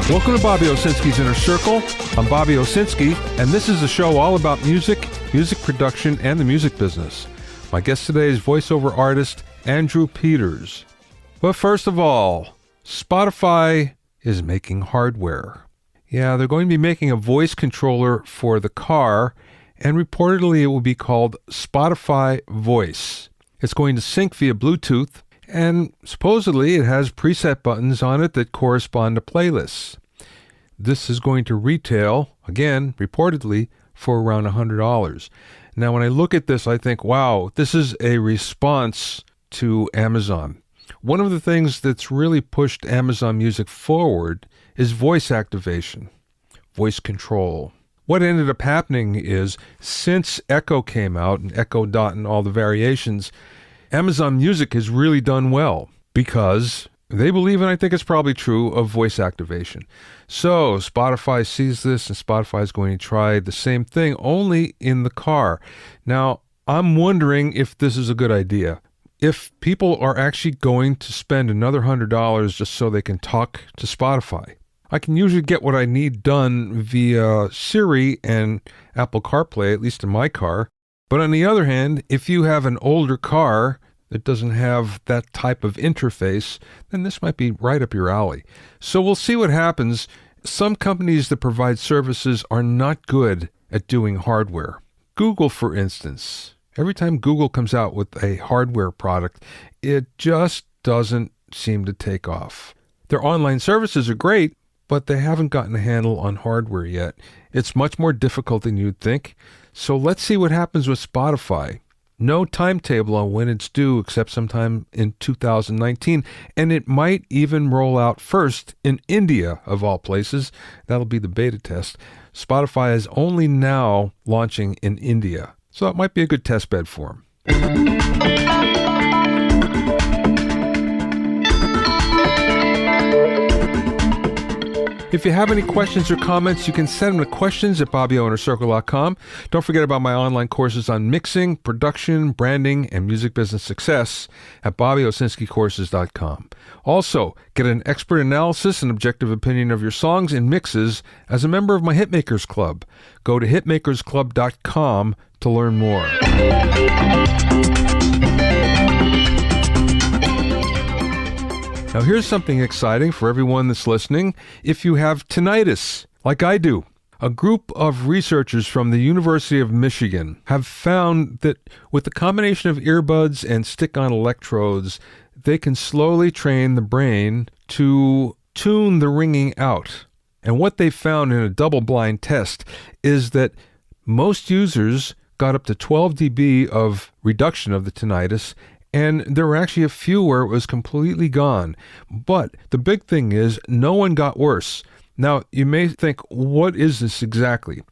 Welcome to Bobby Owsinski's Inner Circle. I'm Bobby Owsinski, and this is a show all about music, music production, and the music business. My guest today is voiceover artist Andrew Peters. But first of all, Spotify is making hardware. Yeah, they're going to be making a voice controller for the car, and reportedly it will be called Spotify Voice. It's going to sync via Bluetooth, and supposedly it has preset buttons on it that correspond to playlists. This is going to retail, again, reportedly, for around $100. Now, when I look at this, I think, wow, this is a response to Amazon. One of the things that's really pushed Amazon Music forward is voice activation, voice control. What ended up happening is, since Echo came out, and Echo Dot and all the variations, Amazon Music has really done well because they believe, and I think it's probably true, of voice activation. So Spotify sees this, and Spotify is going to try the same thing, only in the car. Now, I'm wondering if this is a good idea. If people are actually going to spend another $100 just so they can talk to Spotify. I can usually get what I need done via Siri and Apple CarPlay, at least in my car. But on the other hand, if you have an older car that doesn't have that type of interface, then this might be right up your alley. So we'll see what happens. Some companies that provide services are not good at doing hardware. Google, for instance, every time Google comes out with a hardware product, it just doesn't seem to take off. Their online services are great, but they haven't gotten a handle on hardware yet. It's much more difficult than you'd think. So let's see what happens with Spotify. No timetable on when it's due except sometime in 2019, and it might even roll out first in India, of all places. That'll be the beta test. Spotify is only now launching in India, so it might be a good test bed for them. If you have any questions or comments, you can send them to questions@BobbyOwnerCircle.com. Don't forget about my online courses on mixing, production, branding, and music business success at BobbyOwsinskiCourses.com. Also, get an expert analysis and objective opinion of your songs and mixes as a member of my Hitmakers Club. Go to hitmakersclub.com to learn more. Now here's something exciting for everyone that's listening. If you have tinnitus, like I do, a group of researchers from the University of Michigan have found that with the combination of earbuds and stick-on electrodes, they can slowly train the brain to tune the ringing out. And what they found in a double-blind test is that most users got up to 12 dB of reduction of the tinnitus, and there were actually a few where it was completely gone. But the big thing is no one got worse. Now, you may think, what is this exactly?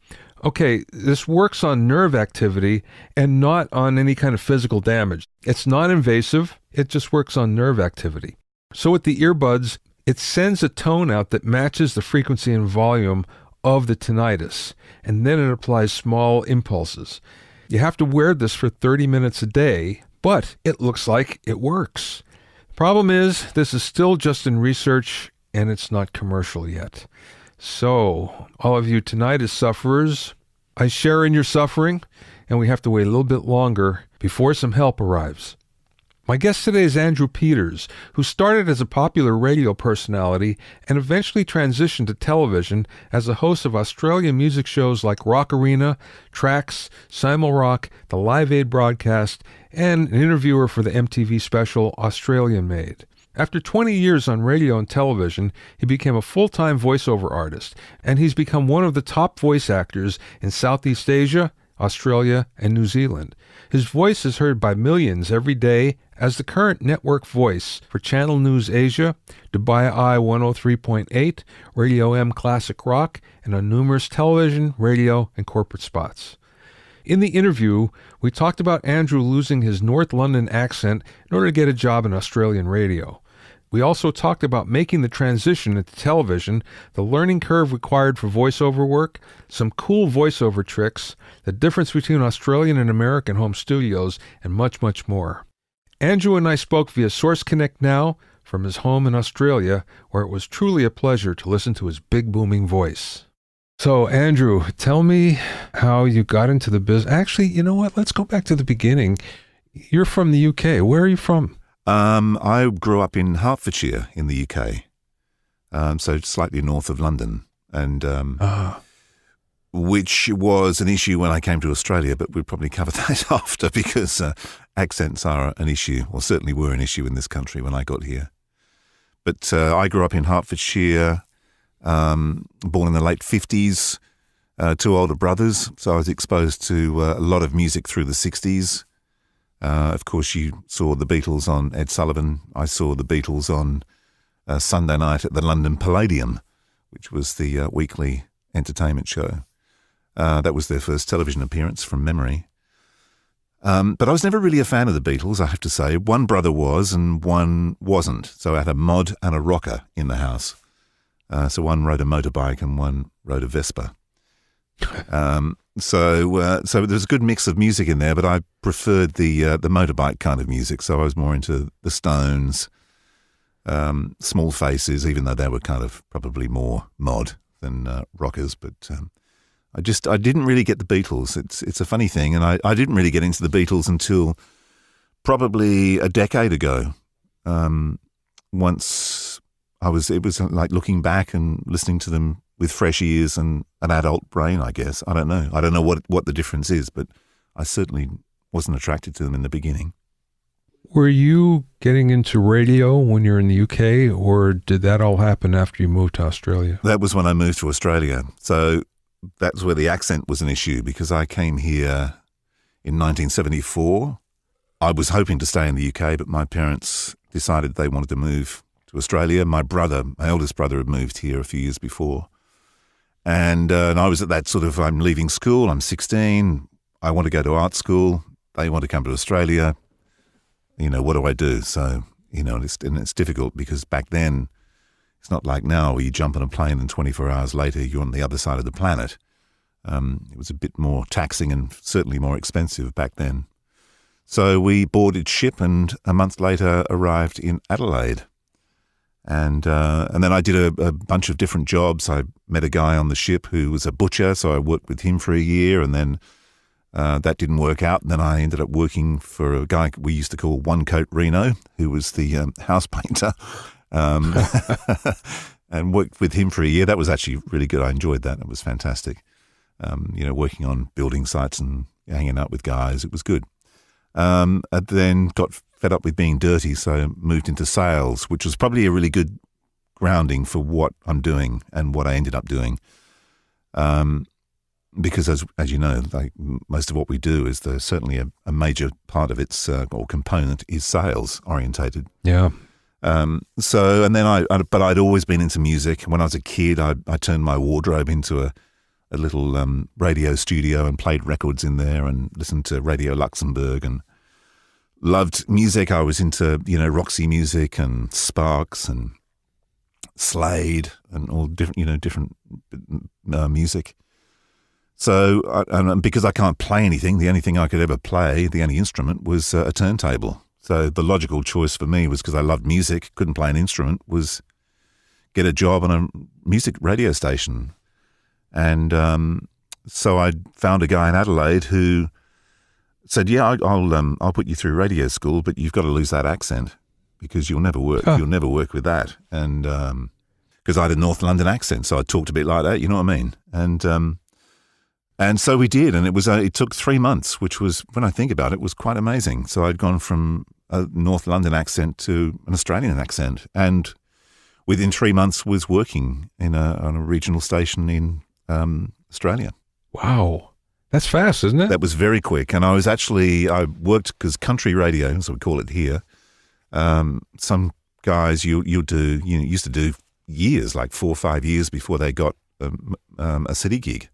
Okay, this works on nerve activity and not on any kind of physical damage. It's not invasive. It just works on nerve activity. So with the earbuds, it sends a tone out that matches the frequency and volume of the tinnitus, and then it applies small impulses. You have to wear this for 30 minutes a day, but it looks like it works. The problem is, this is still just in research and it's not commercial yet. So, all of you tinnitus sufferers, I share in your suffering, and we have to wait a little bit longer before some help arrives. My guest today is Andrew Peters, who started as a popular radio personality and eventually transitioned to television as a host of Australian music shows like Rock Arena, Trax, Simulrock, the Live Aid broadcast, and an interviewer for the MTV special Australian Made. After 20 years on radio and television, he became a full-time voiceover artist, and he's become one of the top voice actors in Southeast Asia, Australia, and New Zealand. His voice is heard by millions every day as the current network voice for Channel News Asia, Dubai Eye 103.8, Radio M Classic Rock, and on numerous television, radio, and corporate spots. In the interview, we talked about Andrew losing his North London accent in order to get a job in Australian radio. We also talked about making the transition into television, the learning curve required for voiceover work, some cool voiceover tricks, the difference between Australian and American home studios, and much, much more. Andrew and I spoke via Source Connect Now, from his home in Australia, where it was truly a pleasure to listen to his big booming voice. So, Andrew, tell me how you got into the business. Actually, you know what? Let's go back to the beginning. You're from the UK. Where are you from? I grew up in Hertfordshire in the UK, so slightly north of London, and which was an issue when I came to Australia, but we'll probably cover that after, because accents are an issue, or certainly were an issue in this country when I got here. But I grew up in Hertfordshire, born in the late 50s, two older brothers, so I was exposed to a lot of music through the 60s. Of course, you saw the Beatles on Ed Sullivan. I saw the Beatles on Sunday night at the London Palladium, which was the weekly entertainment show. That was their first television appearance from memory. But I was never really a fan of the Beatles, I have to say. One brother was and one wasn't. So I had a mod and a rocker in the house. So one rode a motorbike and one rode a Vespa. So there's a good mix of music in there, but I preferred the motorbike kind of music. So I was more into the Stones, Small Faces, even though they were kind of probably more mod than rockers. But I didn't really get the Beatles. It's a funny thing, and I didn't really get into the Beatles until probably a decade ago. Once it was like looking back and listening to them with fresh ears and an adult brain, I guess. I don't know. I don't know what the difference is, but I certainly wasn't attracted to them in the beginning. Were you getting into radio when you're in the UK, or did that all happen after you moved to Australia? That was when I moved to Australia. So that's where the accent was an issue, because I came here in 1974. I was hoping to stay in the UK, but my parents decided they wanted to move to Australia. My eldest brother, had moved here a few years before. And I was at that sort of, I'm leaving school, I'm 16, I want to go to art school, they want to come to Australia, what do I do? So, it's difficult, because back then, it's not like now where you jump on a plane and 24 hours later you're on the other side of the planet. It was a bit more taxing and certainly more expensive back then. So we boarded ship and a month later arrived in Adelaide. And then I did a bunch of different jobs. I met a guy on the ship who was a butcher, so I worked with him for a year, and then that didn't work out. And then I ended up working for a guy we used to call One Coat Reno, who was the house painter, and worked with him for a year. That was actually really good. I enjoyed that. It was fantastic. Working on building sites and hanging out with guys. It was good. And then got fed up with being dirty, so moved into sales, which was probably a really good grounding for what I'm doing and what I ended up doing. Because as you know, like most of what we do is certainly a major part of its or component is sales orientated. Yeah. And then but I'd always been into music. When I was a kid, I turned my wardrobe into a little radio studio and played records in there and listened to Radio Luxembourg and loved music. I was into, Roxy Music and Sparks and Slade and all different music. So, and because I can't play anything, the only thing I could ever play, the only instrument, was a turntable. So the logical choice for me was, because I loved music, couldn't play an instrument, was get a job on a music radio station. And so I found a guy in Adelaide who said, "Yeah, I'll put you through radio school, but you've got to lose that accent, because you'll never work. You'll never work with that." And because I had a North London accent, so I talked a bit like that. You know what I mean? And so we did, and it took 3 months, which was, when I think about it, was quite amazing. So I'd gone from a North London accent to an Australian accent, and within 3 months was working on a regional station in Australia. Wow. That's fast, isn't it? That was very quick. And I worked, because country radio, as we call it here, some guys used to do years, like 4 or 5 years before they got a city gig.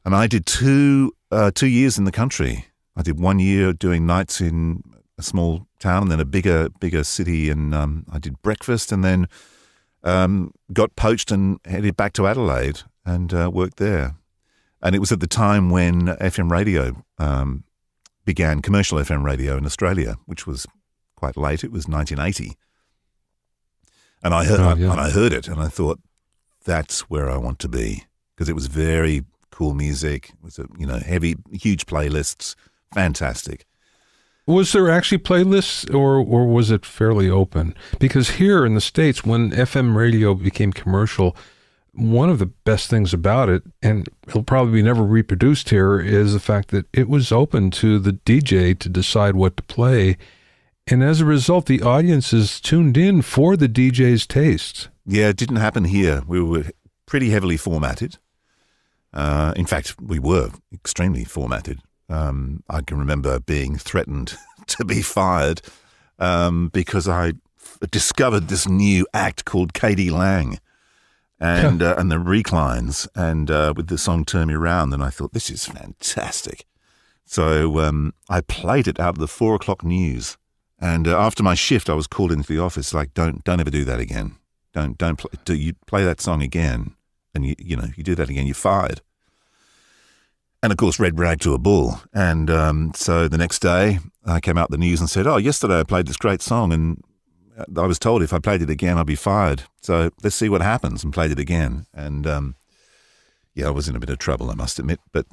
And I did 2 years in the country. I did 1 year doing nights in a small town and then a bigger city, and I did breakfast, and then got poached and headed back to Adelaide and worked there. And it was at the time when FM radio began, commercial FM radio in Australia, which was quite late. It was 1980. And I heard it, and I thought, that's where I want to be, because it was very cool music. It was heavy, huge playlists, fantastic. Was there actually playlists, or was it fairly open? Because here in the States, when FM radio became commercial, one of the best things about it, and it'll probably be never reproduced here, is the fact that it was open to the DJ to decide what to play. And as a result, the audiences tuned in for the DJ's tastes. Yeah, it didn't happen here. We were pretty heavily formatted. In fact, we were extremely formatted. I can remember being threatened to be fired because I discovered this new act called K.D. Lang and the Reclines, and with the song Turn Me Round, and I thought, this is fantastic. So I played it out of the 4 o'clock news, and after my shift, I was called into the office like, don't ever do that again. Don't play that song again, and you do that again, you're fired. And, of course, red rag to a bull. And so the next day I came out the news and said, yesterday I played this great song, and I was told if I played it again, I'd be fired. So let's see what happens, and played it again. And, I was in a bit of trouble, I must admit, but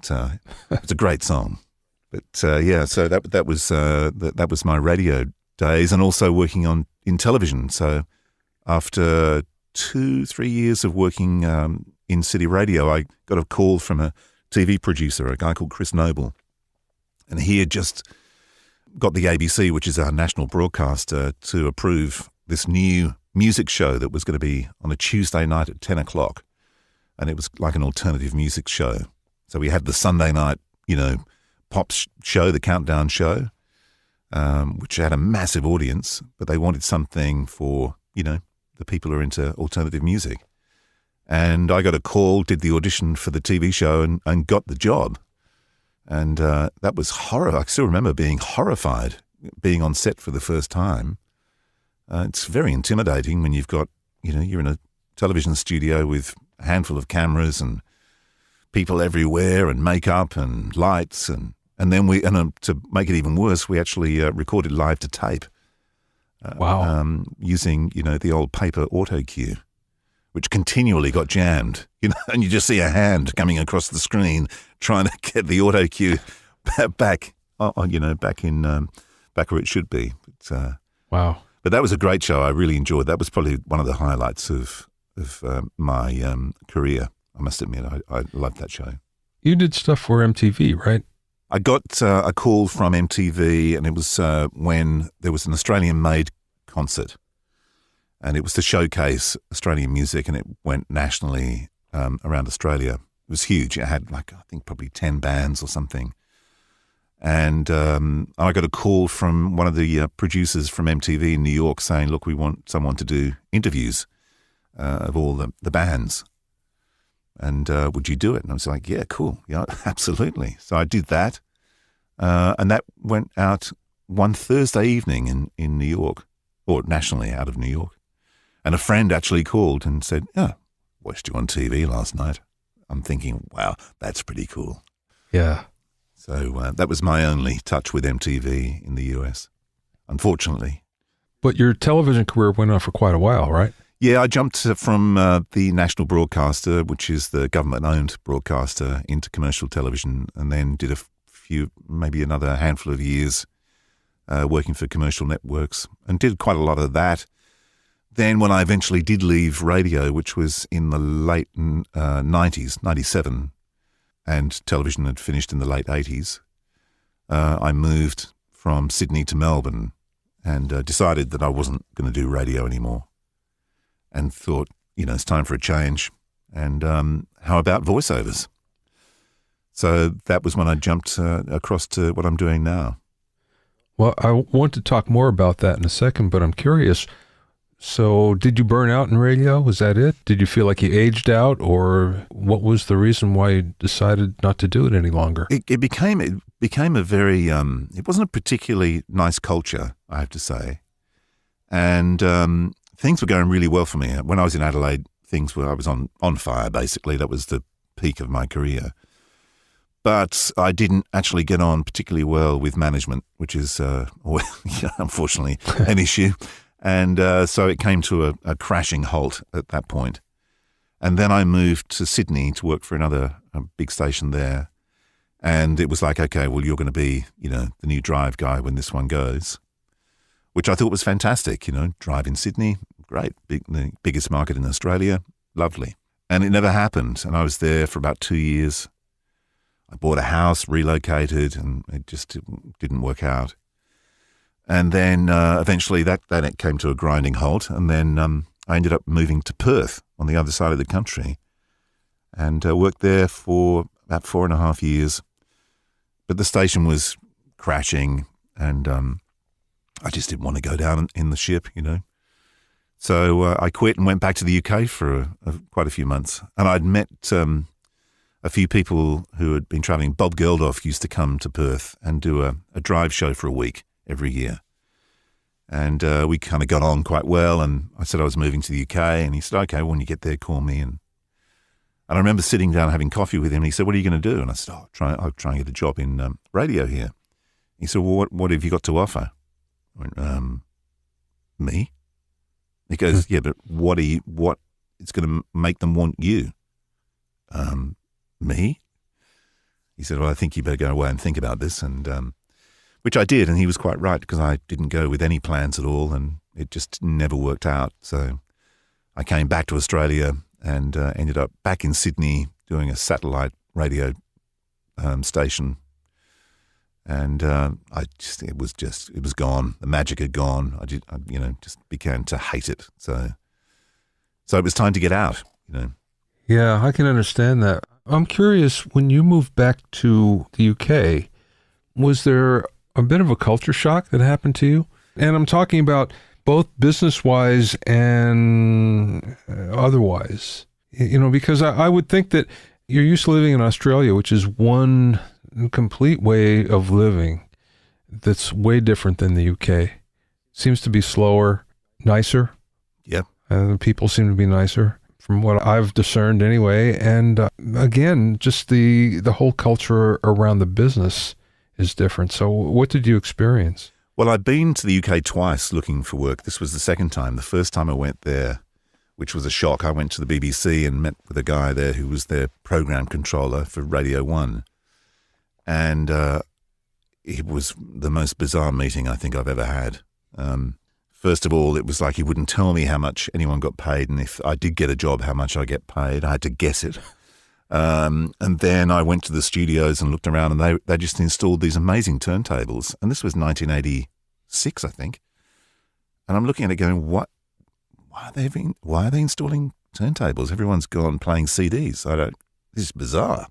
it's a great song. But, so that was my radio days, and also working in television. So after 2-3 years of working in city radio, I got a call from a TV producer, a guy called Chris Noble, and he had just got the ABC, which is our national broadcaster, to approve this new music show that was going to be on a Tuesday night at 10 o'clock, and it was like an alternative music show. So we had the Sunday night, pop show, the Countdown show, which had a massive audience, but they wanted something for, the people who are into alternative music. And I got a call, did the audition for the TV show, and got the job. And that was horror. I still remember being horrified, being on set for the first time. It's very intimidating when you've got, you're in a television studio with a handful of cameras and people everywhere and makeup and lights. And then to make it even worse, we actually recorded live to tape. Wow. Using, the old paper auto cue, which continually got jammed, and you just see a hand coming across the screen trying to get the auto cue back where it should be. But, wow. But that was a great show. I really enjoyed. That was probably one of the highlights of my career. I must admit, I loved that show. You did stuff for MTV, right? I got a call from MTV, and it was when there was an Australian-made concert. And it was to showcase Australian music, and it went nationally around Australia. It was huge. It had I think probably 10 bands or something. And I got a call from one of the producers from MTV in New York saying, look, we want someone to do interviews of all the bands. And would you do it? And I was like, yeah, cool. Yeah, absolutely. So I did that. And that went out one Thursday evening in New York, or nationally out of New York. And a friend actually called and said, watched you on TV last night. I'm thinking, wow, that's pretty cool. Yeah. So that was my only touch with MTV in the US, unfortunately. But your television career went on for quite a while, right? Yeah, I jumped from the national broadcaster, which is the government-owned broadcaster, into commercial television, and then did maybe another handful of years working for commercial networks, and did quite a lot of that. Then when I eventually did leave radio, which was in the late 90s, 97, and television had finished in the late 80s, I moved from Sydney to Melbourne and decided that I wasn't going to do radio anymore, and thought, it's time for a change. And how about voiceovers? So that was when I jumped across to what I'm doing now. Well, I want to talk more about that in a second, but I'm curious. So did you burn out in radio? Was that it? Did you feel like you aged out, or what was the reason why you decided not to do it any longer? It became a very, it wasn't a particularly nice culture, I have to say. And things were going really well for me. When I was in Adelaide, I was on fire, basically. That was the peak of my career. But I didn't actually get on particularly well with management, which is, unfortunately, an issue. And so it came to a crashing halt at that point. And then I moved to Sydney to work for a big station there. And it was like, okay, well, you're going to be, the new drive guy when this one goes, which I thought was fantastic. Drive in Sydney, great, the biggest market in Australia, lovely. And it never happened. And I was there for about 2 years. I bought a house, relocated, and it just didn't work out. And then eventually that came to a grinding halt. And then I ended up moving to Perth on the other side of the country and worked there for about 4.5 years. But the station was crashing and I just didn't want to go down in the ship, So I quit and went back to the UK for quite a few months. And I'd met a few people who had been travelling. Bob Geldof used to come to Perth and do a drive show for a week every year. And we kind of got on quite well. And I said I was moving to the UK. And he said, okay, when you get there, call me. And I remember sitting down having coffee with him. And he said, what are you going to do? And I said, I'll try and get a job in radio here. He said, well, what have you got to offer? I went, me? He goes, yeah, but what it's going to make them want you? Me? He said, well, I think you better go away and think about this. And which I did, and he was quite right because I didn't go with any plans at all and it just never worked out. So I came back to Australia and ended up back in Sydney doing a satellite radio station. And it was gone. The magic had gone. I just began to hate it. So it was time to get out, Yeah, I can understand that. I'm curious, when you moved back to the UK, was there a bit of a culture shock that happened to you? And I'm talking about both business-wise and otherwise. Because I would think that you're used to living in Australia, which is one complete way of living that's way different than the UK. Seems to be slower, nicer. Yep. People seem to be nicer, from what I've discerned anyway. And again, just the whole culture around the business is different. So what did you experience? Well, I've been to the UK twice looking for work. This was the second time. The first time I went there, which was a shock, I went to the BBC and met with a guy there who was their program controller for Radio 1. And it was the most bizarre meeting I think I've ever had. First of all, it was like he wouldn't tell me how much anyone got paid, and if I did get a job, how much I get paid. I had to guess it. And then I went to the studios and looked around, and they just installed these amazing turntables. And this was 1986, I think. And I'm looking at it going, why are they installing turntables? Everyone's gone playing CDs. This is bizarre.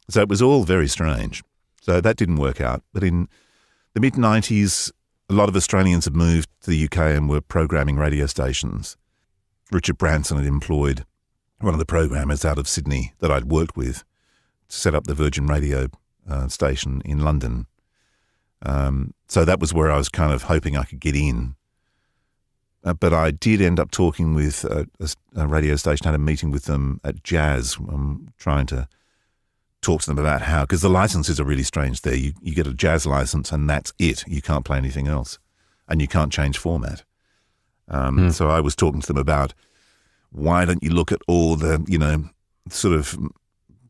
So it was all very strange. So that didn't work out. But in the mid-90s, a lot of Australians had moved to the UK and were programming radio stations. Richard Branson had employed one of the programmers out of Sydney that I'd worked with to set up the Virgin Radio station in London. So that was where I was kind of hoping I could get in. But I did end up talking with a radio station, had a meeting with them at Jazz, trying to talk to them about how, because the licenses are really strange there. You get a Jazz license and that's it. You can't play anything else and you can't change format. So I was talking to them about, why don't you look at all the, sort of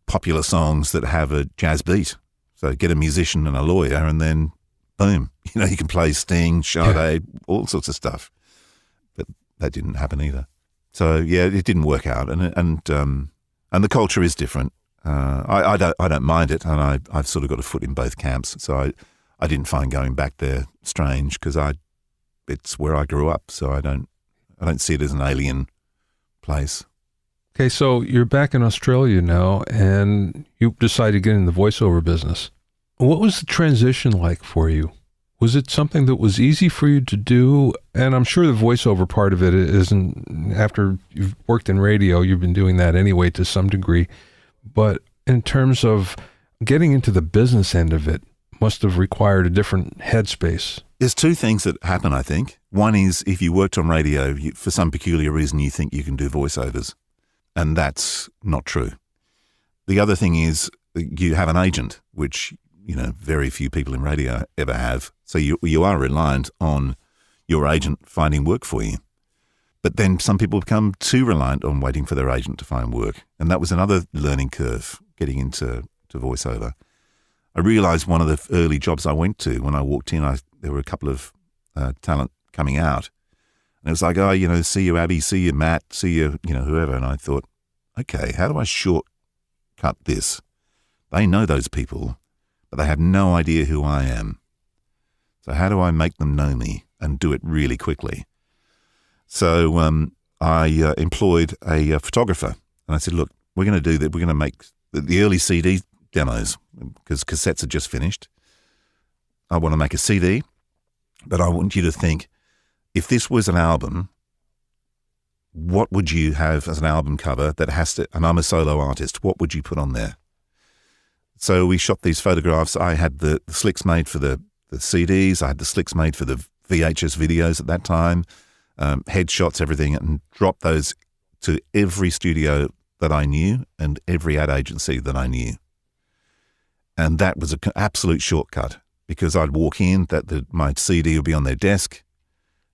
popular songs that have a jazz beat? So get a musician and a lawyer and then boom, you can play Sting, Sade, all sorts of stuff. But that didn't happen either. So yeah, it didn't work out. And the culture is different. I don't mind it, and I've sort of got a foot in both camps. So I didn't find going back there strange because it's where I grew up. So I don't see it as an alien place. Okay, so you're back in Australia now, and you decided to get in the voiceover business. What was the transition like for you? Was it something that was easy for you to do? And I'm sure the voiceover part of it isn't, after you've worked in radio, you've been doing that anyway to some degree. But in terms of getting into the business end of it, must have required a different headspace. There's two things that happen, I think. One is if you worked on radio, for some peculiar reason, you think you can do voiceovers. And that's not true. The other thing is you have an agent, which, very few people in radio ever have. So you are reliant on your agent finding work for you. But then some people become too reliant on waiting for their agent to find work. And that was another learning curve getting into voiceover. I realized one of the early jobs I went to, when I walked in, there were a couple of talent coming out. And it was like, oh, see you, Abby, see you, Matt, see you, whoever. And I thought, okay, how do I shortcut this? They know those people, but they have no idea who I am. So how do I make them know me and do it really quickly? So I employed a photographer, and I said, look, we're going to do that. We're going to make the early CD demos because cassettes are just finished. I want to make a CD, but I want you to think, if this was an album, what would you have as an album cover that has to, and I'm a solo artist, what would you put on there? So we shot these photographs. I had the slicks made for the CDs. I had the slicks made for the VHS videos at that time, headshots, everything, and dropped those to every studio that I knew and every ad agency that I knew. And that was an absolute shortcut because I'd walk in, my CD would be on their desk,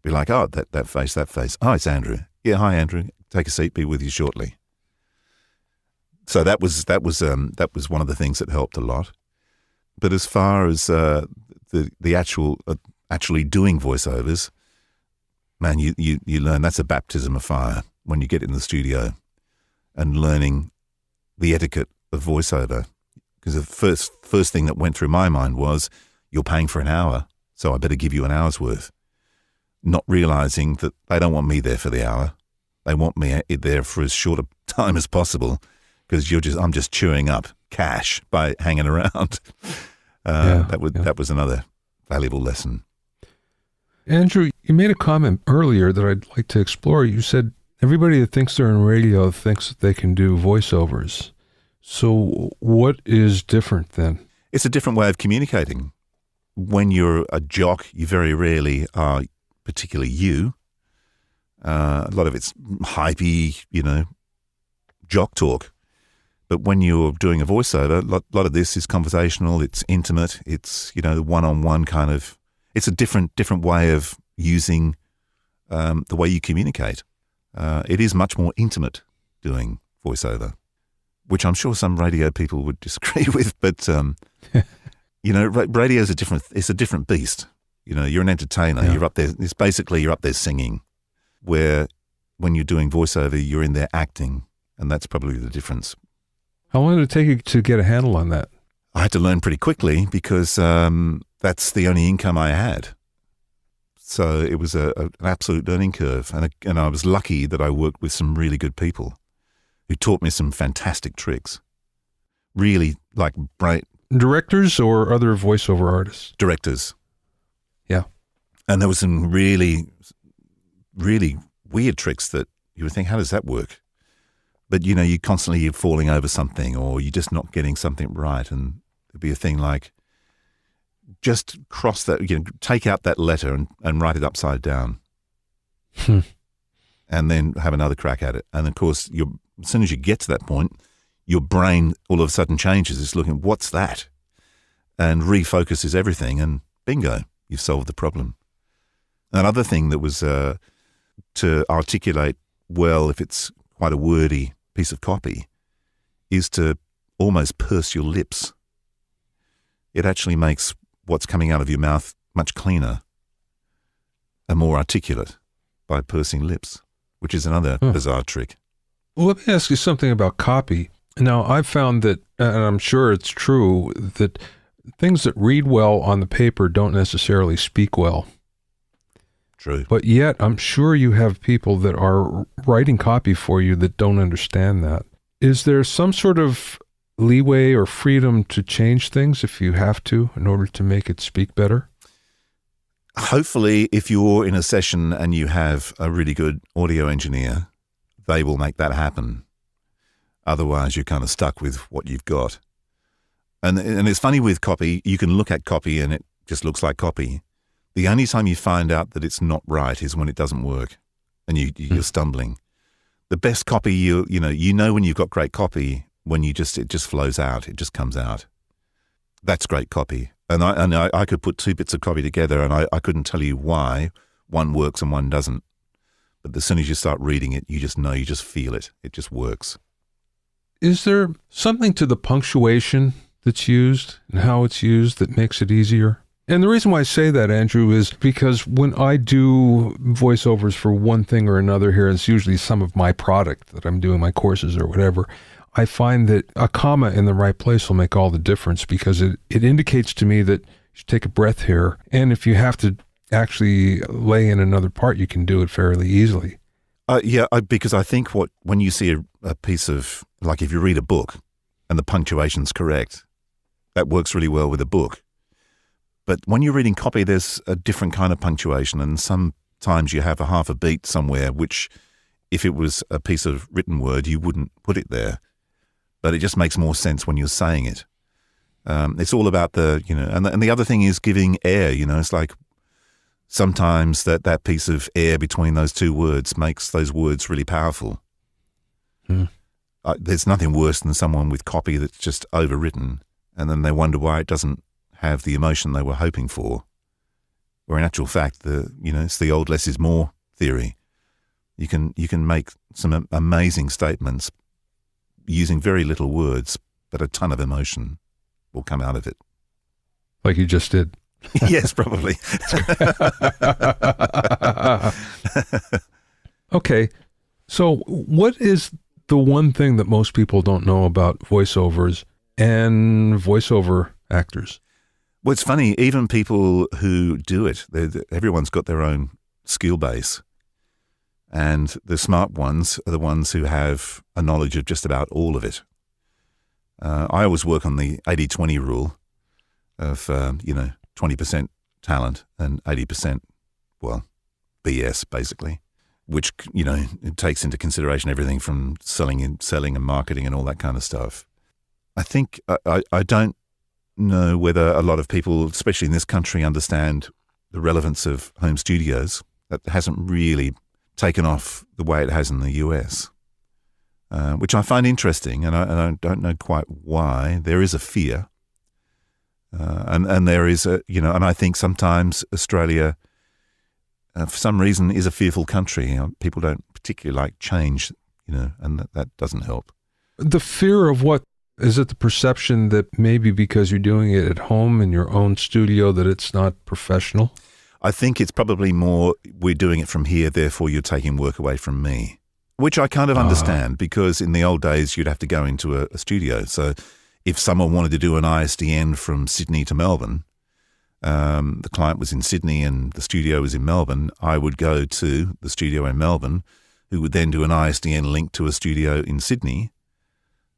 be like, oh, that face. Oh, it's Andrew. Yeah, hi, Andrew. Take a seat. Be with you shortly. So that was one of the things that helped a lot. But as far as the actually doing voiceovers, man, you learn that's a baptism of fire when you get in the studio and learning the etiquette of voiceover. Because the first thing that went through my mind was, you're paying for an hour, so I better give you an hour's worth. Not realizing that they don't want me there for the hour. They want me there for as short a time as possible because I'm just chewing up cash by hanging around. That was another valuable lesson. Andrew, you made a comment earlier that I'd like to explore. You said everybody that thinks they're in radio thinks that they can do voiceovers. So what is different then? It's a different way of communicating. When you're a jock, you very rarely are particularly you. A lot of it's hypey, jock talk. But when you're doing a voiceover, a lot of this is conversational, it's intimate, it's, one-on-one kind of, it's a different way of using the way you communicate. It is much more intimate doing voiceover, which I'm sure some radio people would disagree with, but, radio's it's a different beast. You're an entertainer. Yeah. You're up there. You're up there singing, where when you're doing voiceover, you're in there acting, and that's probably the difference. How long did it take you to get a handle on that? I had to learn pretty quickly because that's the only income I had. So it was an absolute learning curve, and I was lucky that I worked with some really good people who taught me some fantastic tricks. Really, bright directors or other voiceover artists. Directors. Yeah. And there was some really, really weird tricks that you would think, how does that work? But, you're constantly falling over something or you're just not getting something right. And there'd be a thing like, just cross that, take out that letter and write it upside down. And then have another crack at it. And, of course, as soon as you get to that point, your brain all of a sudden changes. It's looking, what's that? And refocuses everything and bingo. You've solved the problem. Another thing that was to articulate well, if it's quite a wordy piece of copy, is to almost purse your lips. It actually makes what's coming out of your mouth much cleaner and more articulate by pursing lips, which is another bizarre trick. Well, let me ask you something about copy. Now, I've found that, and I'm sure it's true, that things that read well on the paper don't necessarily speak well. True. But yet, I'm sure you have people that are writing copy for you that don't understand that. Is there some sort of leeway or freedom to change things if you have to in order to make it speak better? Hopefully, if you're in a session and you have a really good audio engineer, they will make that happen. Otherwise, you're kind of stuck with what you've got. And it's funny with copy, you can look at copy and it just looks like copy. The only time you find out that it's not right is when it doesn't work and you're stumbling. The best copy, you know when you've got great copy when it just flows out, it just comes out. That's great copy. And I could put two bits of copy together and I couldn't tell you why one works and one doesn't. But as soon as you start reading it, you just know, you just feel it. It just works. Is there something to the punctuation that's used and how it's used that makes it easier? And the reason why I say that, Andrew, is because when I do voiceovers for one thing or another here, it's usually some of my product that I'm doing, my courses or whatever, I find that a comma in the right place will make all the difference, because it indicates to me that you should take a breath here. And if you have to actually lay in another part, you can do it fairly easily. Because I think when you see a piece of, like if you read a book and the punctuation's correct, that works really well with a book. But when you're reading copy, there's a different kind of punctuation, and sometimes you have a half a beat somewhere, which if it was a piece of written word, you wouldn't put it there. But it just makes more sense when you're saying it. It's all about and the other thing is giving air, it's like sometimes that piece of air between those two words makes those words really powerful. There's nothing worse than someone with copy that's just overwritten, and then they wonder why it doesn't have the emotion they were hoping for. Where in actual fact, it's the old less is more theory. You can make some amazing statements using very little words, but a ton of emotion will come out of it. Like you just did. Yes, probably. Okay, so what is the one thing that most people don't know about voiceovers and voiceover actors? Well, it's funny, even people who do it, everyone's got their own skill base. And the smart ones are the ones who have a knowledge of just about all of it. I always work on the 80-20 rule of, 20% talent and 80%, BS, basically, which, it takes into consideration everything from selling and marketing and all that kind of stuff. I think I don't know whether a lot of people, especially in this country, understand the relevance of home studios. That hasn't really taken off the way it has in the US, which I find interesting, and I don't know quite why. There is a fear, and there is and I think sometimes Australia, for some reason, is a fearful country. People don't particularly like change, and that doesn't help. The fear of what? Is it the perception that maybe because you're doing it at home in your own studio that it's not professional? I think it's probably more, we're doing it from here, therefore you're taking work away from me, which I kind of understand, because in the old days you'd have to go into a studio. So if someone wanted to do an ISDN from Sydney to Melbourne, the client was in Sydney and the studio was in Melbourne, I would go to the studio in Melbourne, who would then do an ISDN link to a studio in Sydney,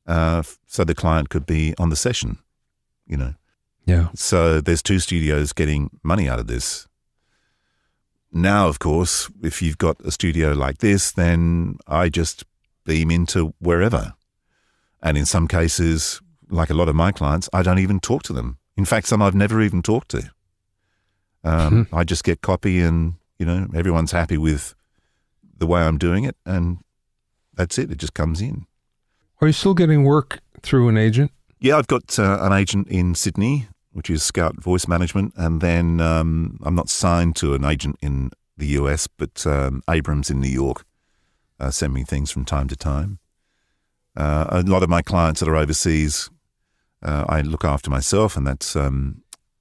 so the client could be on the session, Yeah. So there's two studios getting money out of this. Now, of course, if you've got a studio like this, then I just beam into wherever. And in some cases, like a lot of my clients, I don't even talk to them. In fact, some I've never even talked to. I just get copy and, everyone's happy with the way I'm doing it, and that's it. It just comes in. Are you still getting work through an agent? Yeah, I've got an agent in Sydney, which is Scout Voice Management, and then I'm not signed to an agent in the US, but Abrams in New York send me things from time to time. A lot of my clients that are overseas, I look after myself, and that's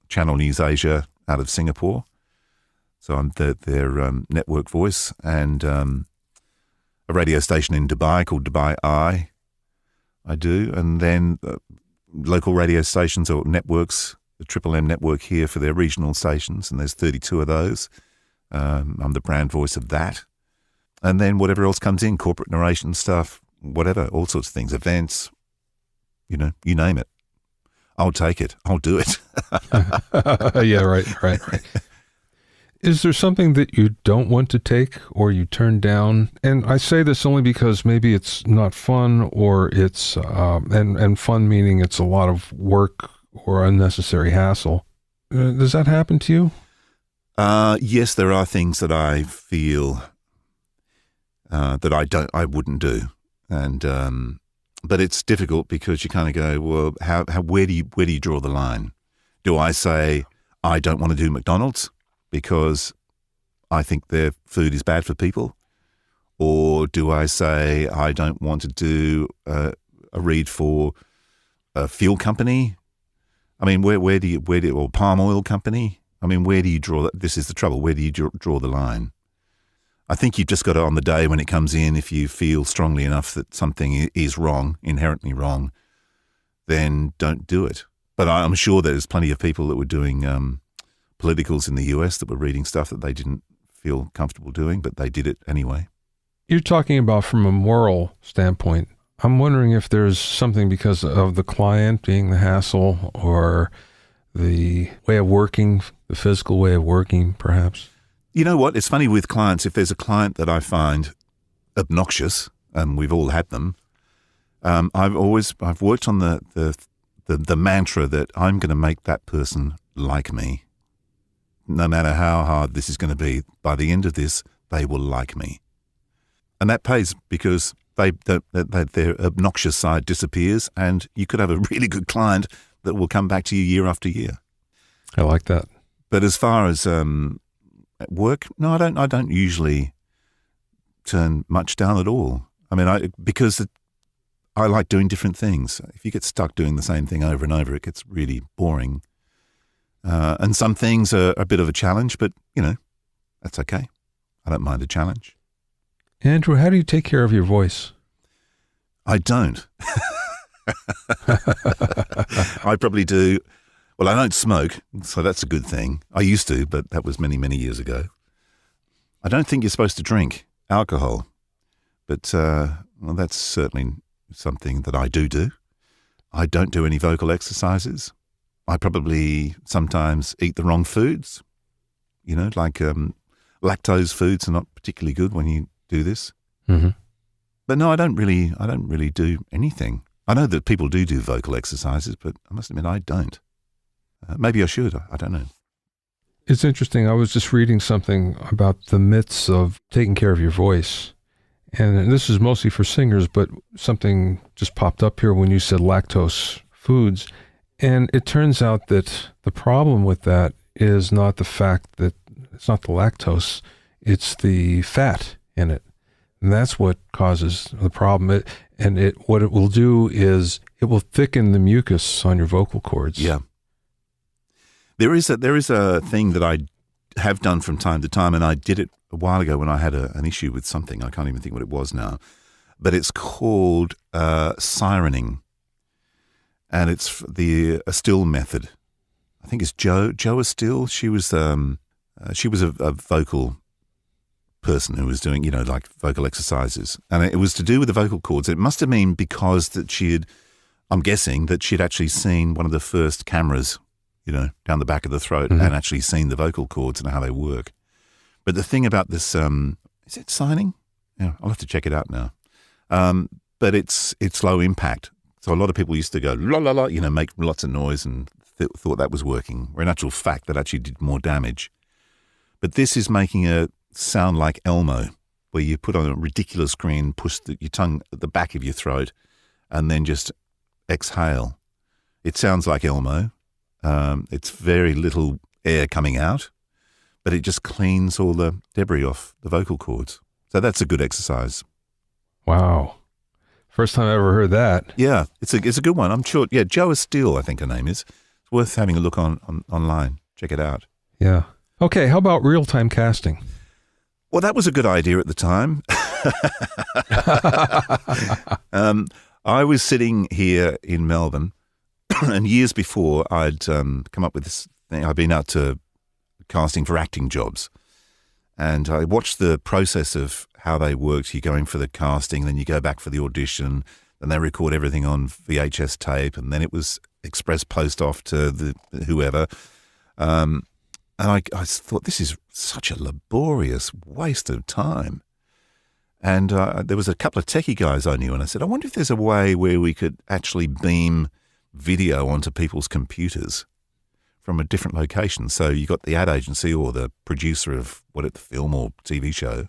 Channel News Asia out of Singapore. So I'm their network voice, and a radio station in Dubai called Dubai Eye. I do, and then local radio stations or networks, the Triple M network here for their regional stations, and there's 32 of those. I'm the brand voice of that. And then whatever else comes in, corporate narration stuff, whatever, all sorts of things, events, you name it. I'll take it. I'll do it. Yeah, right. Is there something that you don't want to take or you turn down? And I say this only because maybe it's not fun, or it's, and fun meaning it's a lot of work or unnecessary hassle. Does that happen to you? Yes, there are things that I feel that I wouldn't do. And, but it's difficult because you kind of go, well, where do you draw the line? Do I say, I don't want to do McDonald's because I think their food is bad for people? Or do I say I don't want to do a read for a fuel company? I mean, where do you, or palm oil company? I mean, where do you draw that? This is the trouble. Where do you draw the line? I think you've just got to, on the day when it comes in, if you feel strongly enough that something is wrong, inherently wrong, then don't do it. But I'm sure there's plenty of people that were doing politicals in the US that were reading stuff that they didn't feel comfortable doing, but they did it anyway. You're talking about from a moral standpoint. I'm wondering if there's something because of the client being the hassle or the way of working, the physical way of working, perhaps. You know what? It's funny with clients. If there's a client that I find obnoxious, and we've all had them, I've worked on the mantra that I'm going to make that person like me. No matter how hard this is going to be, by the end of this, they will like me. And that pays because their obnoxious side disappears, and you could have a really good client that will come back to you year after year. I like that. But as far as at work, no, I don't usually turn much down at all. I mean, because I like doing different things. If you get stuck doing the same thing over and over, it gets really boring. And some things are a bit of a challenge, but, that's okay. I don't mind a challenge. Andrew, how do you take care of your voice? I don't. I probably do. Well, I don't smoke, so that's a good thing. I used to, but that was many, many years ago. I don't think you're supposed to drink alcohol, but that's certainly something that I do. I don't do any vocal exercises. I probably sometimes eat the wrong foods. Like lactose foods are not particularly good when you do this. Mm-hmm. But no, I don't really do anything. I know that people do vocal exercises, but I must admit I don't. Maybe I should. I don't know. It's interesting. I was just reading something about the myths of taking care of your voice. And this is mostly for singers, but something just popped up here when you said lactose foods. And it turns out that the problem with that is not the fact that it's not the lactose, it's the fat in it. And that's what causes the problem. What it will do is it will thicken the mucus on your vocal cords. Yeah. There is a thing that I have done from time to time, and I did it a while ago when I had an issue with something. I can't even think what it was now. But it's called sirening. And it's the Still method. I think it's Jo Still. She was a vocal person who was doing, like vocal exercises. And it was to do with the vocal cords. It must have been because that I'm guessing that she'd actually seen one of the first cameras, down the back of the throat, mm-hmm. and actually seen the vocal cords and how they work. But the thing about this, is it signing? Yeah, I'll have to check it out now. But it's low impact. So a lot of people used to go, la, la, la, make lots of noise and thought that was working, where in actual fact that actually did more damage. But this is making it sound like Elmo, where you put on a ridiculous screen, push your tongue at the back of your throat, and then just exhale. It sounds like Elmo. It's very little air coming out, but it just cleans all the debris off the vocal cords. So that's a good exercise. Wow. First time I ever heard that. Yeah, it's a good one. I'm sure. Yeah, Jo Still, I think her name is. It's worth having a look online. Check it out. Yeah. Okay, how about real-time casting? Well, that was a good idea at the time. I was sitting here in Melbourne, and years before I'd come up with this thing. I'd been out to casting for acting jobs, and I watched the process of how they worked. You go in for the casting, then you go back for the audition, then they record everything on VHS tape, and then it was express post off to the whoever. And I thought, this is such a laborious waste of time. And there was a couple of techie guys I knew, and I said, I wonder if there's a way where we could actually beam video onto people's computers from a different location. So you got the ad agency or the producer of the film or TV show,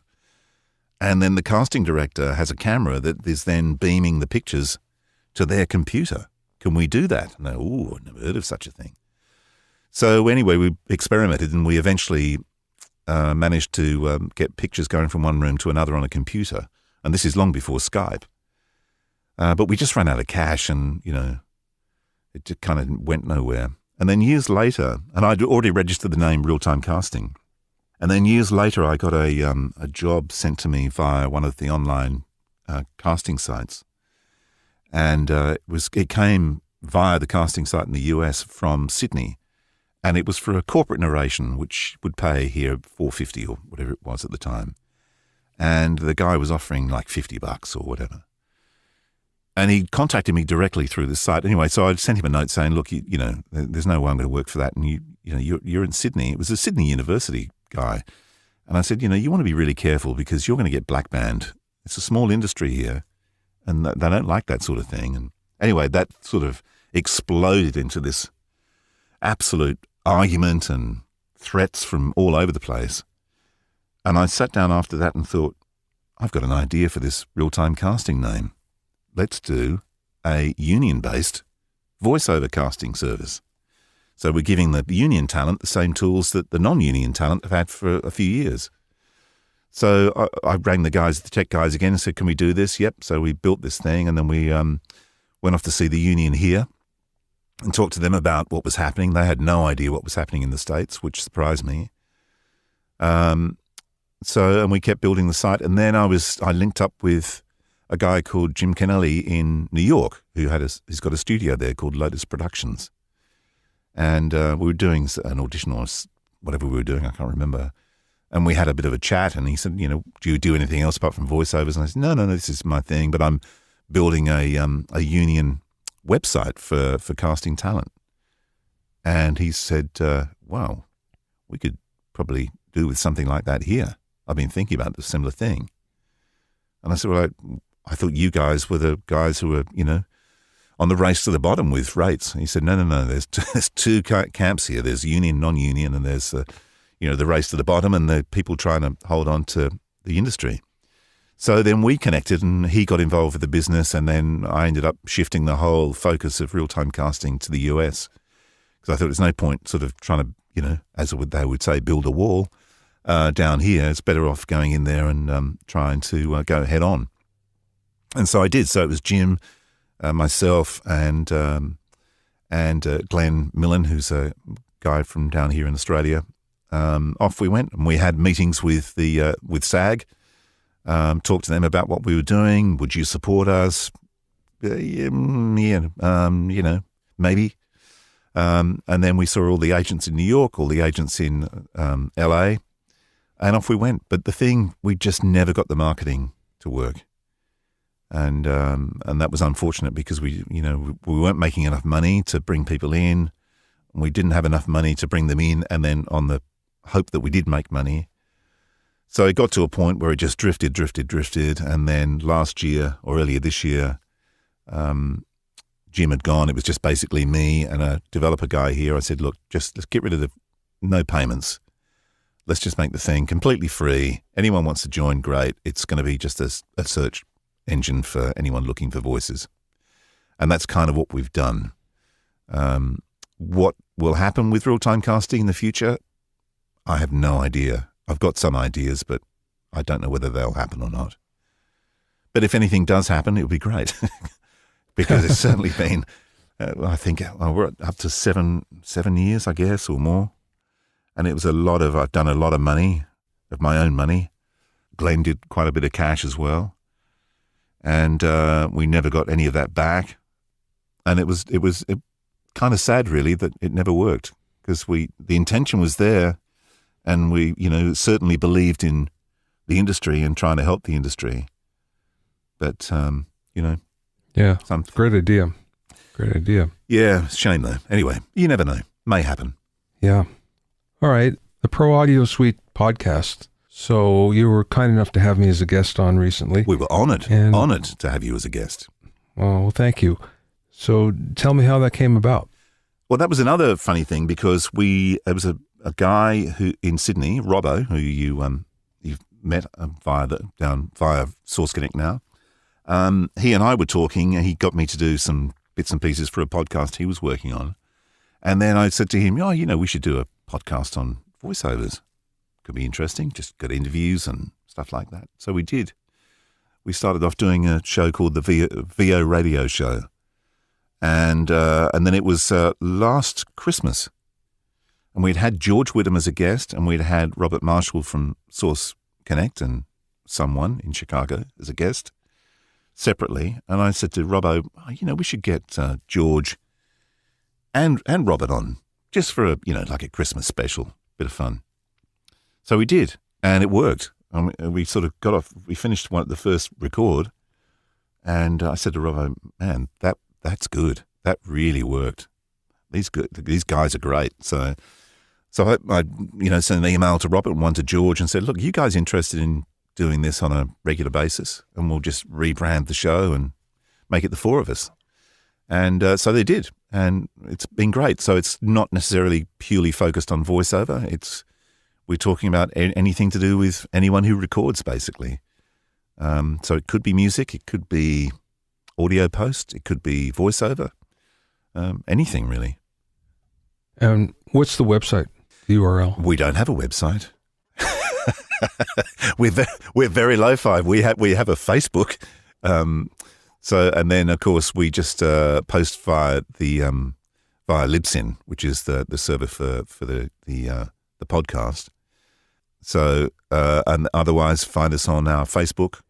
and then the casting director has a camera that is then beaming the pictures to their computer. Can we do that? And I've never heard of such a thing. So anyway, we experimented, and we eventually managed to get pictures going from one room to another on a computer. And this is long before Skype. But we just ran out of cash and, it just kind of went nowhere. And then years later, and I'd already registered the name Real Time Casting. And then years later, I got a job sent to me via one of the online casting sites. And it came via the casting site in the US from Sydney. And it was for a corporate narration, which would pay here $4.50 or whatever it was at the time. And the guy was offering like $50 or whatever. And he contacted me directly through the site. Anyway, so I sent him a note saying, look, there's no way I'm going to work for that. And you're in Sydney. It was a Sydney University guy. And I said, you want to be really careful because you're going to get black banned. It's a small industry here and they don't like that sort of thing. And anyway, that sort of exploded into this absolute argument and threats from all over the place. And I sat down after that and thought, I've got an idea for this real-time casting name. Let's do a union-based voiceover casting service. So we're giving the union talent the same tools that the non-union talent have had for a few years. So I rang the tech guys again and said, can we do this? Yep. So we built this thing and then we went off to see the union here and talked to them about what was happening. They had no idea what was happening in the States, which surprised me. And we kept building the site. And then I linked up with a guy called Jim Kennelly in New York, he's got a studio there called Lotus Productions. And we were doing an audition or whatever we were doing, I can't remember. And we had a bit of a chat and he said, do you do anything else apart from voiceovers? And I said, no, this is my thing, but I'm building a union website for casting talent. And he said, wow, we could probably do with something like that here. I've been thinking about the similar thing. And I said, well, I thought you guys were the guys who were, on the race to the bottom with rates. And he said, no, there's two camps here. There's union, non-union, and there's, the race to the bottom and the people trying to hold on to the industry. So then we connected and he got involved with the business and then I ended up shifting the whole focus of real-time casting to the US because I thought there's no point sort of trying to, as they would say, build a wall down here. It's better off going in there and trying to go head on. And so I did. So it was Jim, myself, and Glenn Millen, who's a guy from down here in Australia. Off we went, and we had meetings with SAG. Talked to them about what we were doing. Would you support us? Yeah, maybe. And then we saw all the agents in New York, all the agents in LA, and off we went. But the thing, we just never got the marketing to work. And that was unfortunate because we weren't making enough money to bring people in. We didn't have enough money to bring them in, and then on the hope that we did make money. So it got to a point where it just drifted. And then last year or earlier this year, Jim had gone. It was just basically me and a developer guy here. I said, look, let's get rid of no payments. Let's just make the thing completely free. Anyone wants to join, great. It's going to be just a search engine for anyone looking for voices. And that's kind of what we've done. What will happen with real-time casting in the future? I have no idea. I've got some ideas, but I don't know whether they'll happen or not. But if anything does happen, it would be great. Because it's certainly been, I think, we're up to seven years, I guess, or more. And it was I've done a lot of money, of my own money. Glenn did quite a bit of cash as well. And we never got any of that back. And it was kind of sad, really, that it never worked. Because the intention was there, and we, certainly believed in the industry and trying to help the industry. But, Yeah, great idea. Great idea. Yeah, shame though. Anyway, you never know. May happen. Yeah. All right. The Pro Audio Suite podcast. So you were kind enough to have me as a guest on recently. We were honored to have you as a guest. Oh, well, thank you. So tell me how that came about. Well, that was another funny thing because there was a guy who in Sydney, Robbo, who you've met via Source Connect now. He and I were talking, and he got me to do some bits and pieces for a podcast he was working on. And then I said to him, we should do a podcast on voiceovers could be interesting, just get interviews and stuff like that. So we did. We started off doing a show called the VO Radio Show. And then it was last Christmas. And we'd had George Whittam as a guest, and we'd had Robert Marshall from Source Connect and someone in Chicago as a guest separately. And I said to Robbo, we should get George and Robert on just for like a Christmas special, bit of fun. So we did, and it worked. And we sort of we finished the first record, and I said to Robbo, man, that's good. That really worked. These guys are great. So I sent an email to Robert and one to George and said, look, you guys interested in doing this on a regular basis? And we'll just rebrand the show and make it the four of us. And so they did. And it's been great. So it's not necessarily purely focused on voiceover. We're talking about anything to do with anyone who records, basically. So it could be music. It could be audio post. It could be voiceover. Anything, really. And what's the website, the URL? We don't have a website. We're very lo-fi. We have a Facebook. And then of course we just post via Libsyn, which is the server for the podcast. So and otherwise find us on our Facebook,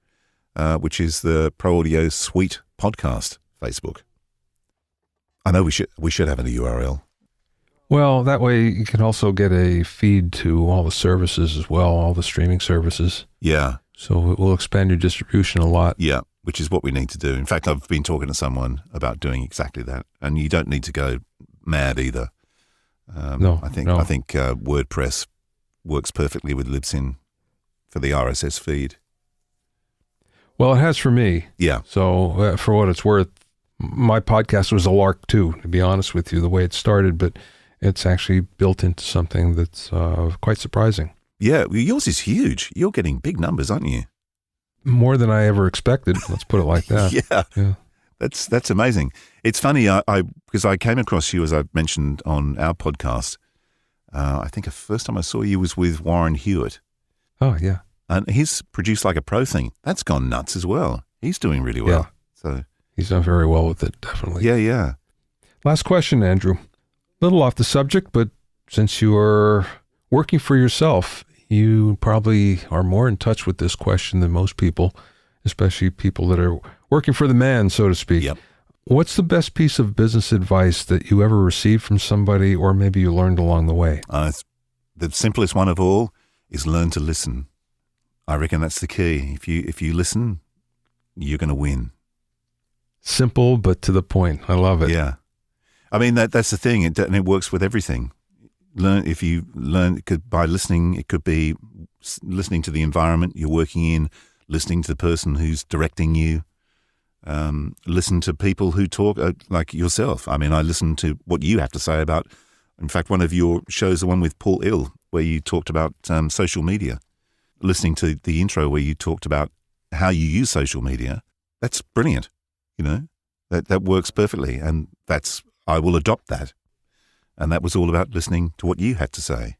which is the Pro Audio Suite Podcast Facebook. I know we should have a URL. Well, that way you can also get a feed to all the services as well, all the streaming services. Yeah. So it will expand your distribution a lot. Yeah, which is what we need to do. In fact, I've been talking to someone about doing exactly that. And you don't need to go mad either. No. I think WordPress works perfectly with Libsyn for the RSS feed. Well, it has for me. Yeah. So for what it's worth, my podcast was a lark too, to be honest with you, the way it started, but it's actually built into something that's quite surprising. Yeah, well, yours is huge. You're getting big numbers, aren't you? More than I ever expected. Let's put it like that. Yeah. That's amazing. It's funny, because I came across you, as I mentioned on our podcast. I think the first time I saw you was with Warren Hewitt. Oh, yeah. And he's produced like a pro thing. That's gone nuts as well. He's doing really well. Yeah. So he's done very well with it, definitely. Yeah. Last question, Andrew. A little off the subject, but since you are working for yourself, you probably are more in touch with this question than most people, especially people that are working for the man, so to speak. Yep. What's the best piece of business advice that you ever received from somebody, or maybe you learned along the way? The simplest one of all is learn to listen. I reckon that's the key. If you listen, you're going to win. Simple, but to the point. I love it. Yeah. I mean, that's the thing, and it works with everything. By listening, it could be listening to the environment you're working in, listening to the person who's directing you, listen to people who talk like yourself. I mean, I listen to what you have to say about, in fact, one of your shows, the one with Paul Ill, where you talked about social media. Listening to the intro where you talked about how you use social media, that's brilliant. That works perfectly, and I will adopt that. And that was all about listening to what you had to say.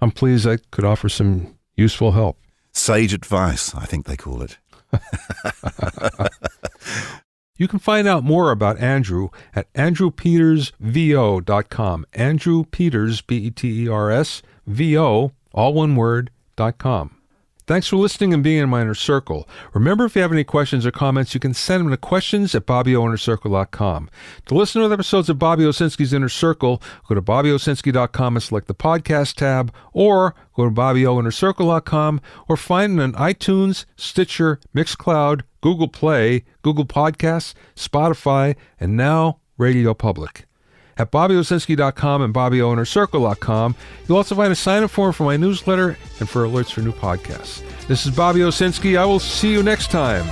I'm pleased I could offer some useful help. Sage advice, I think they call it. You can find out more about Andrew at andrewpetersvo.com. Andrew Peters, Peters, VO, all one word, .com. Thanks for listening and being in my inner circle. Remember, if you have any questions or comments, you can send them to questions@BobbyOInnerCircle.com. To listen to other episodes of Bobby Owsinski's Inner Circle, go to BobbyOwsinski.com and select the podcast tab, or go to BobbyOInnerCircle.com, or find it on iTunes, Stitcher, Mixcloud, Google Play, Google Podcasts, Spotify, and now Radio Public. At BobbyOwsinski.com and BobbyOInnerCircle.com, you'll also find a sign-up form for my newsletter and for alerts for new podcasts. This is Bobby Owsinski. I will see you next time.